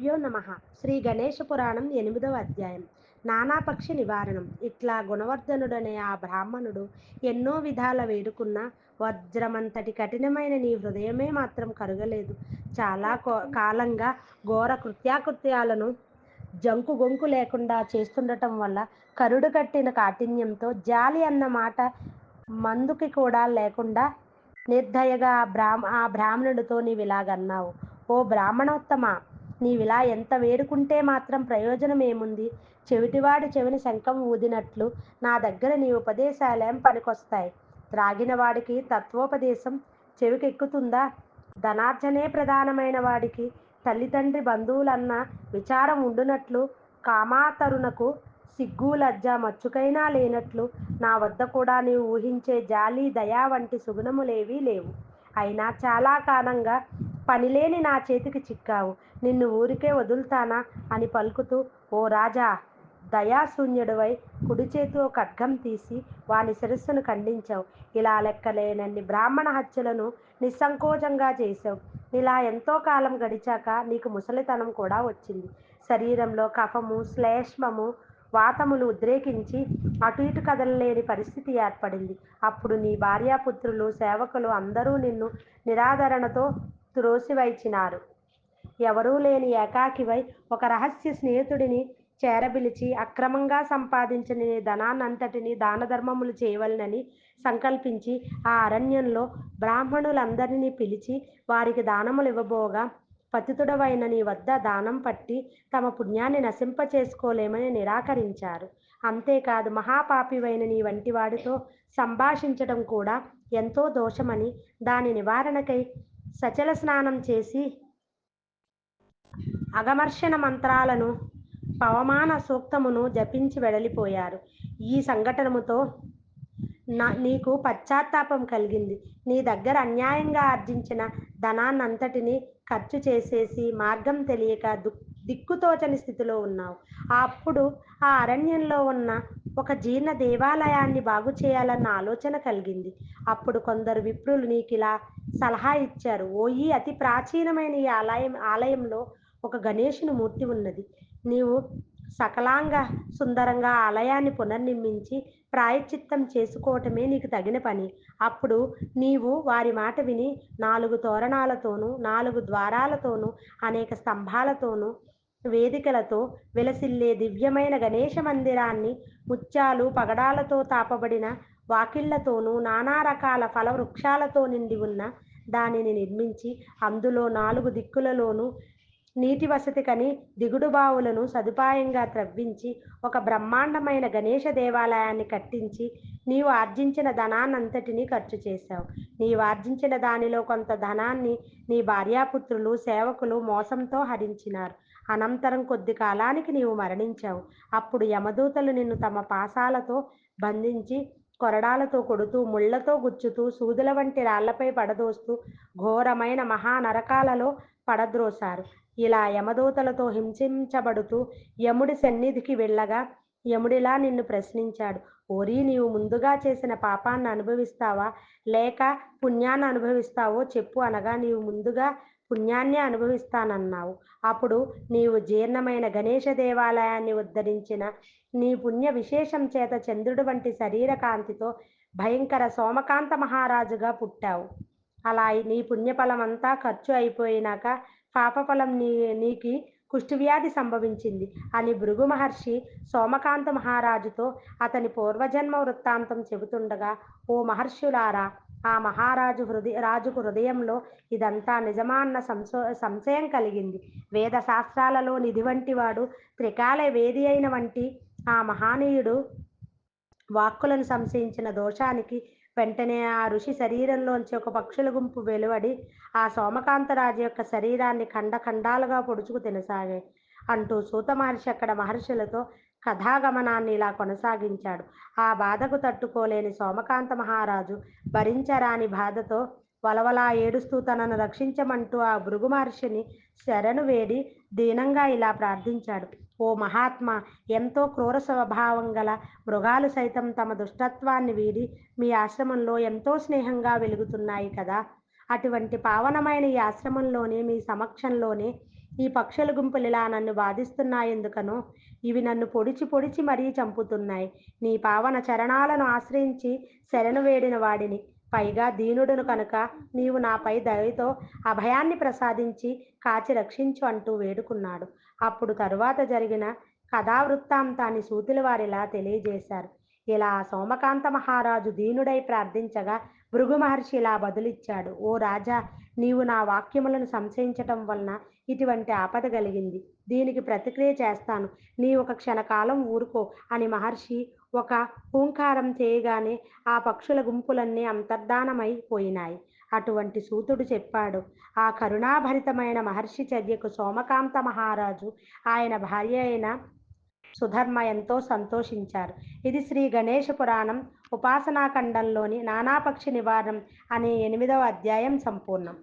గురుభ్యో నమ. శ్రీ గణేశ పురాణం 8వ అధ్యాయం. నానాపక్షి నివారణం. ఇట్లా గుణవర్ధనుడనే ఆ బ్రాహ్మణుడు ఎన్నో విధాల వేడుకున్న వజ్రమంతటి కఠినమైన నీ హృదయమే మాత్రం కరగలేదు. చాలా కాలంగా ఘోర కృత్యాకృత్యాలను జంకు గొంకు లేకుండా చేస్తుండటం వల్ల కరుడు కట్టిన కాఠిన్యంతో జాలి అన్న మాట మందుకి కూడా లేకుండా నిర్దయగా ఆ బ్రాహ్మణుడితో నీవిలాగన్నావు. ఓ బ్రాహ్మణోత్తమ, నీవిలా ఎంత వేడుకుంటే మాత్రం ప్రయోజనం ఏముంది? చెవిటివాడి చెవిని శంఖం ఊదినట్లు నా దగ్గర నీ ఉపదేశాలేం పనికొస్తాయి? త్రాగిన వాడికి తత్వోపదేశం చెవికెక్కుతుందా? ధనార్జనే ప్రధానమైన వాడికి తల్లిదండ్రి బంధువులన్న విచారం ఉండునట్లు, కామాతరునకు సిగ్గు లజ్జ మచ్చుకైనా లేనట్లు నా వద్ద కూడా నీవు ఊహించే జాలి దయా వంటి సుగుణములేవీ లేవు. అయినా చాలా కాలంగా పనిలేని నా చేతికి చిక్కావు. నిన్ను ఊరికే వదులుతానా అని పలుకుతూ, ఓ రాజా, దయాశూన్యుడివై కుడి చేతితో ఖడ్గం తీసి వాని శిరస్సును ఖండించావు. ఇలా లెక్కలేనన్ని బ్రాహ్మణ హత్యలను నిస్సంకోచంగా చేశావు. ఇలా ఎంతో కాలం గడిచాక నీకు ముసలితనం కూడా వచ్చింది. శరీరంలో కఫము, శ్లేష్మము, వాతములు ఉద్రేకించి అటు ఇటు కదలలేని పరిస్థితి ఏర్పడింది. అప్పుడు నీ భార్యాపుత్రులు, సేవకులు అందరూ నిన్ను నిరాదరణతో త్రోసివైచినారు. ఎవరూ లేని ఏకాకివై ఒక రహస్య స్నేహితుడిని చేరబిలిచి అక్రమంగా సంపాదించిన నీ ధనాన్నంతటిని దానధర్మములు చేయవలనని సంకల్పించి ఆ అరణ్యంలో బ్రాహ్మణులందరినీ పిలిచి వారికి దానములు ఇవ్వబోగా పతితుడవైన నీ వద్ద దానం పట్టి తమ పుణ్యాన్ని నశింపచేసుకోలేమని నిరాకరించారు. అంతేకాదు, మహాపాపివైన నీ వంటి వాడితో సంభాషించటం కూడా ఎంతో దోషమని దాని నివారణకై సచల స్నానం చేసి అగమర్షణ మంత్రాలను పవమాన సూక్తమును జపించి వెడలిపోయారు. ఈ సంఘటనముతో నీకు పశ్చాత్తాపం కలిగింది. నీ దగ్గర అన్యాయంగా ఆర్జించిన ధనాన్నంతటినీ ఖర్చు చేసేసి మార్గం తెలియక దిక్కుతోచని స్థితిలో ఉన్నావు. అప్పుడు ఆ అరణ్యంలో ఉన్న ఒక జీర్ణ దేవాలయాన్ని బాగు చేయాలన్న ఆలోచన కలిగింది. అప్పుడు కొందరు విప్రులు నీకిలా సలహా ఇచ్చారు. ఓయి, అతి ప్రాచీనమైన ఈ ఆలయంలో ఒక గణేశుని మూర్తి ఉన్నది. నీవు సకలాంగ సుందరంగా ఆలయాన్ని పునర్నిర్మించి ప్రాయశ్చిత్తం చేసుకోవటమే నీకు తగిన పని. అప్పుడు నీవు వారి మాట విని 4 తోరణాలతోనూ 4 ద్వారాలతోనూ అనేక స్తంభాలతోనూ వేదికలతో విలసిల్లే దివ్యమైన గణేశ మందిరాన్ని ముత్యాలు పగడాలతో తాపబడిన వాకిళ్లతోనూ నానా రకాల ఫల వృక్షాలతో నిండి ఉన్న దానిని నిర్మించి అందులో 4 దిక్కులలోనూ నీటి వసతికని దిగుడు బావులను సదుపాయంగా త్రవ్వించి ఒక బ్రహ్మాండమైన గణేశ దేవాలయాన్ని కట్టించి నీవు ఆర్జించిన ధనాన్నంతటినీ ఖర్చు చేశావు. నీవు ఆర్జించిన దానిలో కొంత ధనాన్ని నీ భార్యాపుత్రులు, సేవకులు మోసంతో హరించినారు. అనంతరం కొద్ది కాలానికి నీవు మరణించావు. అప్పుడు యమదూతలు నిన్ను తమ పాశాలతో బంధించి కొరడాలతో కొడుతూ, ముళ్లతో గుచ్చుతూ, సూదుల వంటి రాళ్లపై పడదోస్తూ ఘోరమైన మహానరకాలలో పడద్రోశారు. ఇలా యమదూతలతో హింసించబడుతూ యముడి సన్నిధికి వెళ్ళగా యముడిలా నిన్ను ప్రశ్నించాడు. ఓరి, నీవు ముందుగా చేసిన పాపాన్ని అనుభవిస్తావా లేక పుణ్యాన్ని అనుభవిస్తావో చెప్పు అనగా నీవు ముందుగా పుణ్యాన్నే అనుభవిస్తానన్నావు. అప్పుడు నీవు జీర్ణమైన గణేశ దేవాలయాన్ని ఉద్ధరించిన నీ పుణ్య విశేషం చేత చంద్రుడి వంటి శరీర కాంతితో భయంకర సోమకాంత మహారాజుగా పుట్టావు. అలా నీ పుణ్యఫలమంతా ఖర్చు అయిపోయినాక పాపఫలం నీకి కుష్ఠవ్యాధి సంభవించింది అని భృగు మహర్షి సోమకాంత మహారాజుతో అతని పూర్వజన్మ వృత్తాంతం చెబుతుండగా, ఓ మహర్షులారా, ఆ రాజుకు హృదయంలో ఇదంతా నిజమా అన్న సంశయం కలిగింది. వేద శాస్త్రాలలో నిధి వంటి వాడు, త్రికాల వేది అయిన వంటి ఆ మహానీయుడు వాక్కులను సంశయించిన దోషానికి వెంటనే ఆ ఋషి శరీరంలోంచి ఒక పక్షుల గుంపు వెలువడి ఆ సోమకాంతరాజు యొక్క శరీరాన్ని ఖండాలుగా పొడుచుకు తినసాగాయి అంటూ సూత మహర్షి అక్కడ మహర్షులతో కథాగమనాన్ని ఇలా కొనసాగించాడు. ఆ బాధకు తట్టుకోలేని సోమకాంత మహారాజు భరించరాని బాధతో వలవలా ఏడుస్తూ తనను రక్షించమంటూ ఆ భృగు మహర్షిని శరణు వేడి దీనంగా ఇలా ప్రార్థించాడు. ఓ మహాత్మా, ఎంతో క్రూర స్వభావం గల మృగాలు సైతం తమ దుష్టత్వాన్ని వీడి మీ ఆశ్రమంలో ఎంతో స్నేహంగా వెలుగుతున్నాయి కదా. అటువంటి పావనమైన ఈ ఆశ్రమంలోనే, మీ సమక్షంలోనే ఈ పక్షుల గుంపులిలా నన్ను బాధిస్తున్నాయెందుకనో? ఇవి నన్ను పొడిచి పొడిచి మరీ చంపుతున్నాయి. నీ పావన చరణాలను ఆశ్రయించి శరణు వేడిన వాడిని. పైగా దీనుడను కనుక నీవు నాపై దయతో అభయాన్ని ప్రసాదించి కాచి రక్షించు అంటూ వేడుకున్నాడు. అప్పుడు తరువాత జరిగిన కథావృత్తాంతాన్ని సూతుల వారిలా తెలియజేశారు. ఇలా సోమకాంత మహారాజు దీనుడై ప్రార్థించగా భృగు మహర్షి ఇలా బదులిచ్చాడు: ఓ రాజా, నీవు నా వాక్యములను సంశయించటం వలన ఇటువంటి ఆపద కలిగింది. దీనికి ప్రతిక్రియ చేస్తాను. నీ ఒక క్షణకాలం ఊరుకో అని మహర్షి ఒక హూంకారం చేయగానే ఆ పక్షుల గుంపులన్నీ అంతర్ధానమైపోయినాయి. అటువంటి సూతుడు చెప్పాడు. ఆ కరుణాభరితమైన మహర్షి చర్యకు సోమకాంత మహారాజు, ఆయన భార్య అయిన సుధర్మ ఎంతో సంతోషించారు. ఇది శ్రీ గణేష పురాణం ఉపాసనాఖండంలోని నానాపక్షి నివారణం అనే 8వ అధ్యాయం సంపూర్ణం.